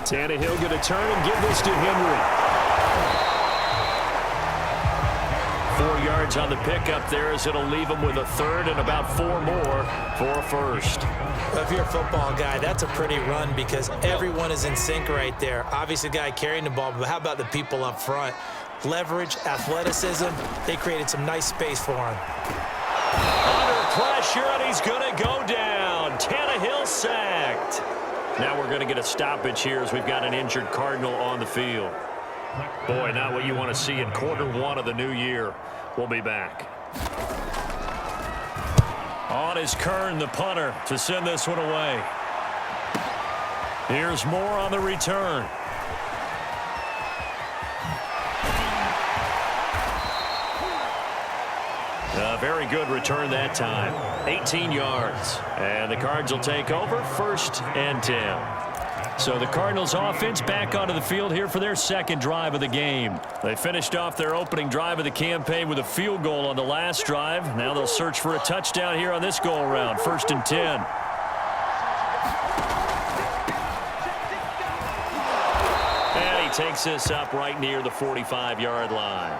Tannehill going to turn and give this to Henry. 4 yards on the pickup there as it'll leave him with a third and about 4 more for a first. If you're a football guy, that's a pretty run because everyone is in sync right there. Obviously, the guy carrying the ball, but how about the people up front? Leverage, athleticism, they created some nice space for him. Under pressure, and he's going to go down. Tannehill sacked. Now we're going to get a stoppage here as we've got an injured Cardinal on the field. Boy, not what you want to see in Q1 of the new year. We'll be back. On is Kern, the punter, to send this one away. Here's Moore on the return. A very good return that time. 18 yards. And the Cards will take over 1st and 10. So the Cardinals offense back onto the field here for their second drive of the game. They finished off their opening drive of the campaign with a field goal on the last drive. Now they'll search for a touchdown here on this go around. 1st and 10. And he takes this up right near the 45-yard line.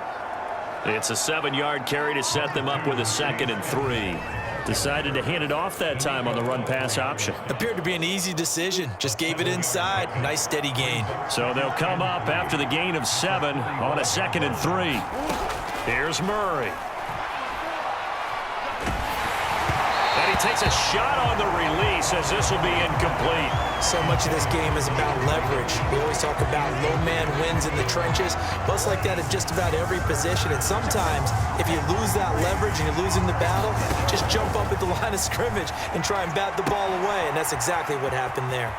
It's a 7-yard carry to set them up with a 2nd and 3. Decided to hand it off that time on the run-pass option. Appeared to be an easy decision. Just gave it inside. Nice steady gain. So they'll come up after the gain of 7 on a 2nd and 3. Here's Murray. And he takes a shot on the release as this will be incomplete. So much of this game is about leverage. We always talk about low man wins in the trenches. But it's like that at just about every position. And sometimes, if you lose that leverage and you're losing the battle, just jump up at the line of scrimmage and try and bat the ball away. And that's exactly what happened there.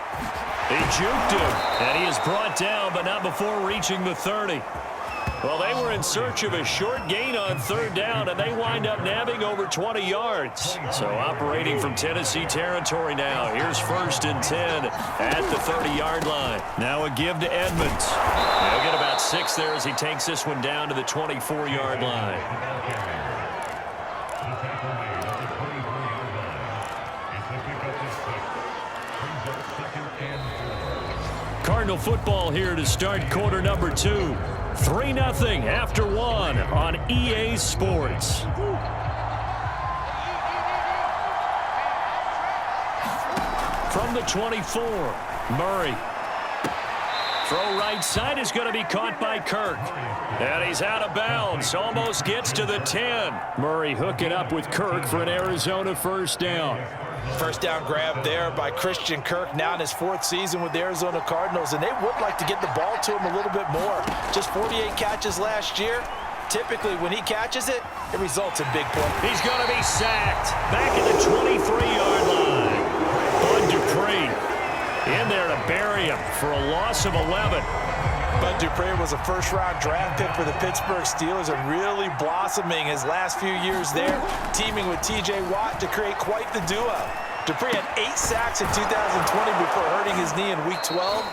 He juked him, and he is brought down, but not before reaching the 30. Well, they were in search of a short gain on 3rd down, and they wind up nabbing over 20 yards. So operating from Tennessee territory now. Here's 1st and 10 at the 30-yard line. Now a give to Edmonds. They'll get about 6 there as he takes this one down to the 24-yard line. Cardinal football here to start quarter number 2. 3-0 after 1 on EA Sports. From the 24, Murray. Throw right side is going to be caught by Kirk. And he's out of bounds. Almost gets to the 10. Murray hooking up with Kirk for an Arizona 1st down. First down grab there by Christian Kirk, now in his 4th season with the Arizona Cardinals, and they would like to get the ball to him a little bit more. Just 48 catches last year. Typically, when he catches it, it results in big points. He's going to be sacked back at the 23-yard line. Bud Dupree in there to bury him for a loss of 11. Bud Dupree was a 1st-round draft pick for the Pittsburgh Steelers and really blossoming his last few years there, teaming with T.J. Watt to create quite the duo. Dupree had 8 sacks in 2020 before hurting his knee in Week 12,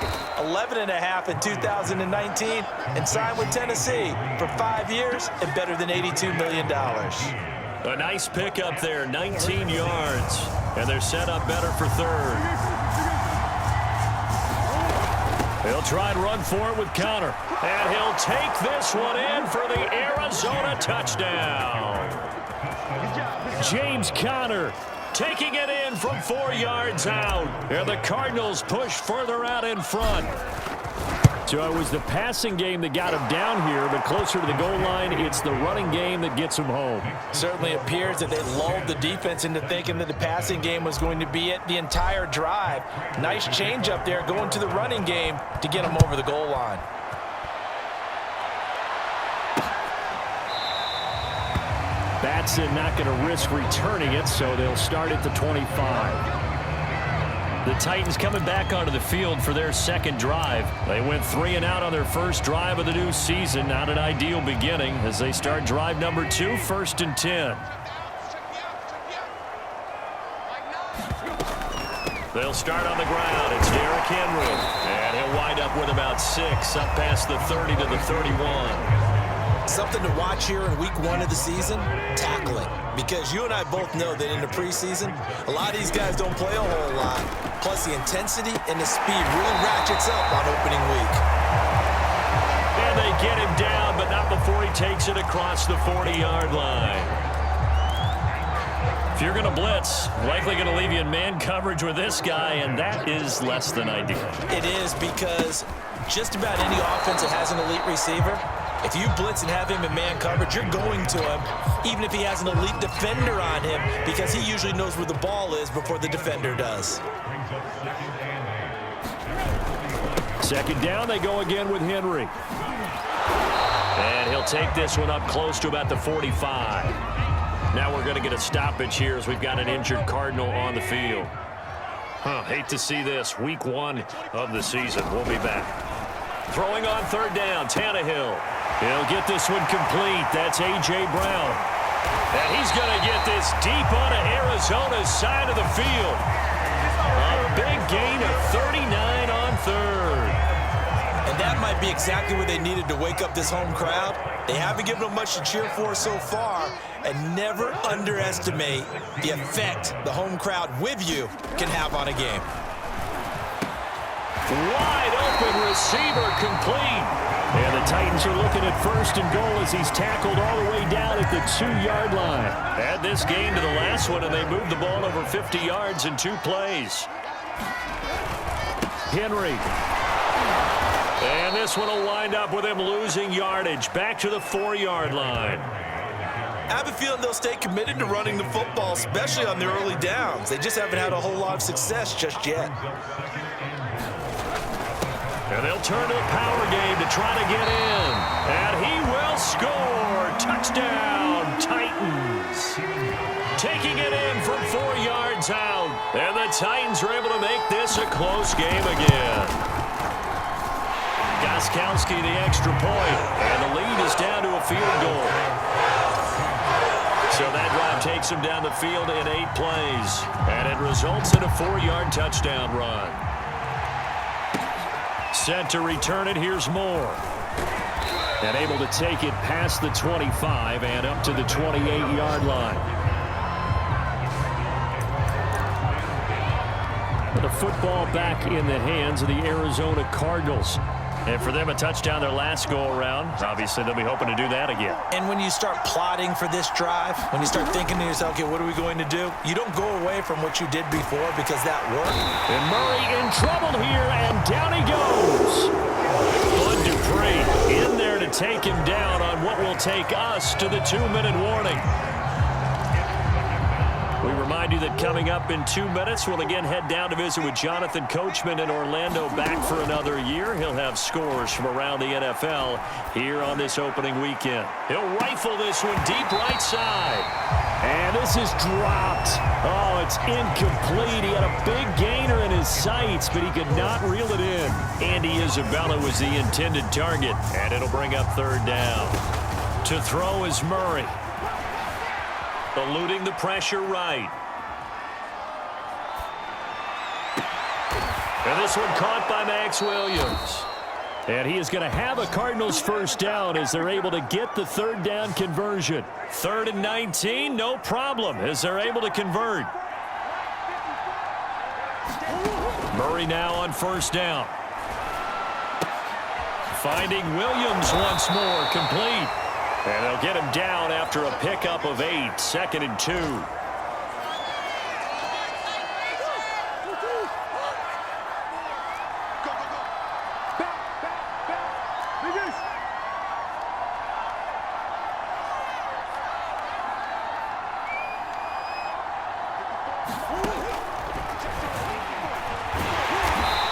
11.5 in 2019, and signed with Tennessee for 5 years and better than $82 million. A nice pickup there, 19 yards, and they're set up better for 3rd. He'll try and run for it with Conner. And he'll take this one in for the Arizona touchdown. James Conner taking it in from 4 yards out. And the Cardinals push further out in front. So it was the passing game that got him down here, but closer to the goal line, it's the running game that gets him home. Certainly appears that they lulled the defense into thinking that the passing game was going to be it the entire drive. Nice change up there going to the running game to get him over the goal line. Batson not going to risk returning it, so they'll start at the 25. The Titans coming back onto the field for their 2nd drive. They went 3 and out on their 1st drive of the new season. Not an ideal beginning as they start drive number 2, 1st and 10. They'll start on the ground. It's Derrick Henry. And he'll wind up with about 6 up past the 30 to the 31. Something to watch here in week 1 of the season, tackling. Because you and I both know that in the preseason, a lot of these guys don't play a whole lot. Plus, the intensity and the speed really ratchets up on opening week. And they get him down, but not before he takes it across the 40-yard line. If you're going to blitz, likely going to leave you in man coverage with this guy, and that is less than ideal. It is, because just about any offense that has an elite receiver, if you blitz and have him in man coverage, you're going to him, even if he has an elite defender on him, because he usually knows where the ball is before the defender does. Second down, they go again with Henry. And he'll take this one up close to about the 45. Now we're going to get a stoppage here as we've got an injured Cardinal on the field. Hate to see this. Week 1 of the season. We'll be back. Throwing on third down, Tannehill. He'll get this one complete. That's A.J. Brown. And he's going to get this deep onto Arizona's side of the field. A big gain of 39 on third. And that might be exactly what they needed to wake up this home crowd. They haven't given them much to cheer for so far, and never underestimate the effect the home crowd with you can have on a game. Wide open receiver complete. And the Titans are looking at first and goal as he's tackled all the way down at the 2-yard line. Add this game to the last one, and they moved the ball over 50 yards in 2 plays. Henry. And this one will wind up with him losing yardage back to the 4-yard line. I have a feeling they'll stay committed to running the football, especially on their early downs. They just haven't had a whole lot of success just yet. And they'll turn to the power game to try to get in. And he will score. Touchdown, Titans. Taking it in from 4 yards out. And the Titans are able to make this a close game again. Gostkowski the extra point. And the lead is down to a field goal. So that drive takes him down the field in 8 plays. And it results in a 4-yard touchdown run. Set to return it. Here's Moore. And able to take it past the 25 and up to the 28-yard line. The football back in the hands of the Arizona Cardinals. And for them, a touchdown their last go-around. Obviously, they'll be hoping to do that again. And when you start plotting for this drive, when you start thinking to yourself, okay, what are we going to do? You don't go away from what you did before because that worked. And Murray in trouble here, and down he goes. Bud Dupree in there to take him down on what will take us to the 2-minute warning. We remind you that coming up in 2 minutes, we'll again head down to visit with Jonathan Coachman in Orlando, back for another year. He'll have scores from around the NFL here on this opening weekend. He'll rifle this one deep right side. And this is dropped. Oh, it's incomplete. He had a big gainer in his sights, but he could not reel it in. Andy Isabella was the intended target, and it'll bring up third down. To throw is Murray. Eluding the pressure right. And this one caught by Max Williams. And he is going to have a Cardinals first down as they're able to get the third down conversion. 3rd and 19, no problem as they're able to convert. Murray now on first down. Finding Williams once more, complete. And they'll get him down after a pickup of 8, 2nd and 2.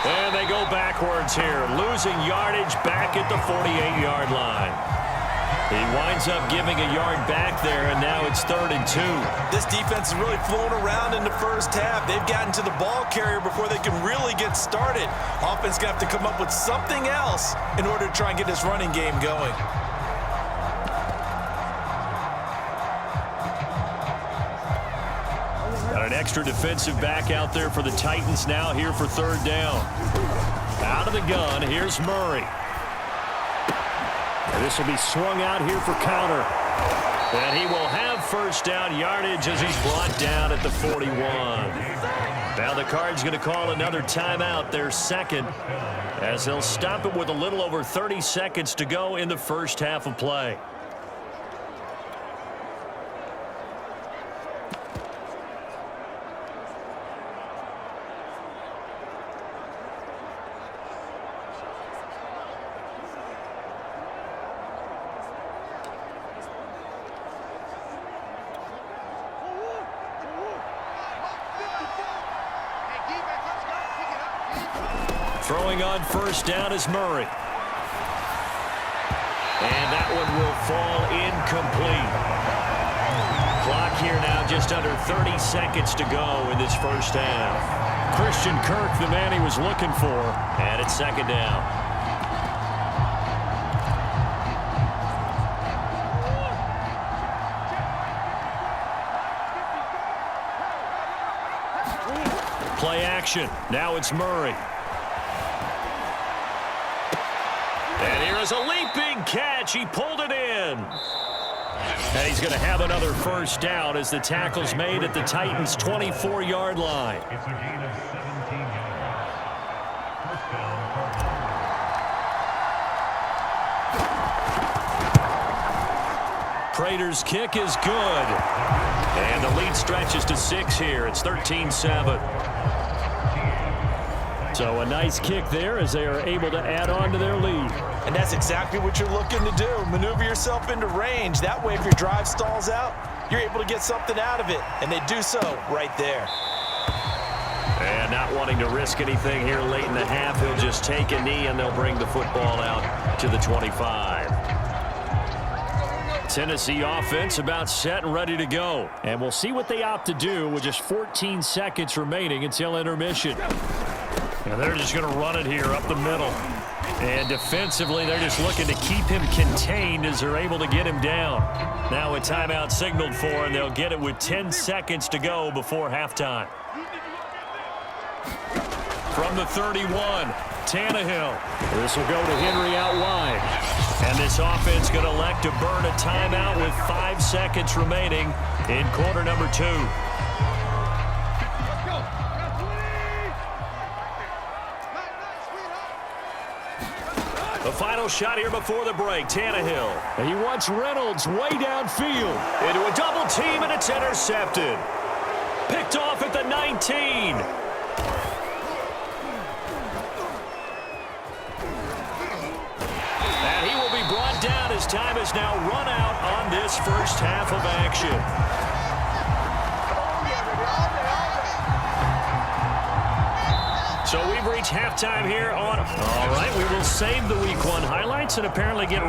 And they go backwards here, losing yardage back at the 48-yard line. He winds up giving a yard back there, and now it's 3rd and 2. This defense is really flown around in the first half. They've gotten to the ball carrier before they can really get started. Offense going to have to come up with something else in order to try and get this running game going. Got an extra defensive back out there for the Titans now here for third down. Out of the gun, here's Murray. And this will be swung out here for counter. And he will have first down yardage as he's brought down at the 41. Now the Cards going to call another timeout, their second, as they'll stop it with a little over 30 seconds to go in the first half of play. Throwing on first down is Murray. And that one will fall incomplete. Clock here now just under 30 seconds to go in this first half. Christian Kirk, the man he was looking for, and it's second down. Play action. Now it's Murray. And here is a leaping catch. He pulled it in. And he's going to have another first down as the tackle's made at the Titans' 24-yard line. It's a gain of 17 yards. First down. Prater's kick is good. And the lead stretches to 6 here. It's 13-7. So a nice kick there as they are able to add on to their lead. And that's exactly what you're looking to do. Maneuver yourself into range. That way, if your drive stalls out, you're able to get something out of it. And they do so right there. And not wanting to risk anything here late in the half, he'll just take a knee and they'll bring the football out to the 25. Tennessee offense about set and ready to go. And we'll see what they opt to do with just 14 seconds remaining until intermission. And they're just going to run it here up the middle. And defensively, they're just looking to keep him contained as they're able to get him down. Now a timeout signaled for, and they'll get it with 10 seconds to go before halftime. From the 31, Tannehill. This will go to Henry out wide. And this offense going to elect to burn a timeout with 5 seconds remaining in quarter number 2. The final shot here before the break, Tannehill. And he wants Reynolds way downfield. Into a double team, and it's intercepted. Picked off at the 19. And he will be brought down as time is now run out on this first half of action. So we've reached halftime here on. All right, we will save the Week 1 highlights and apparently get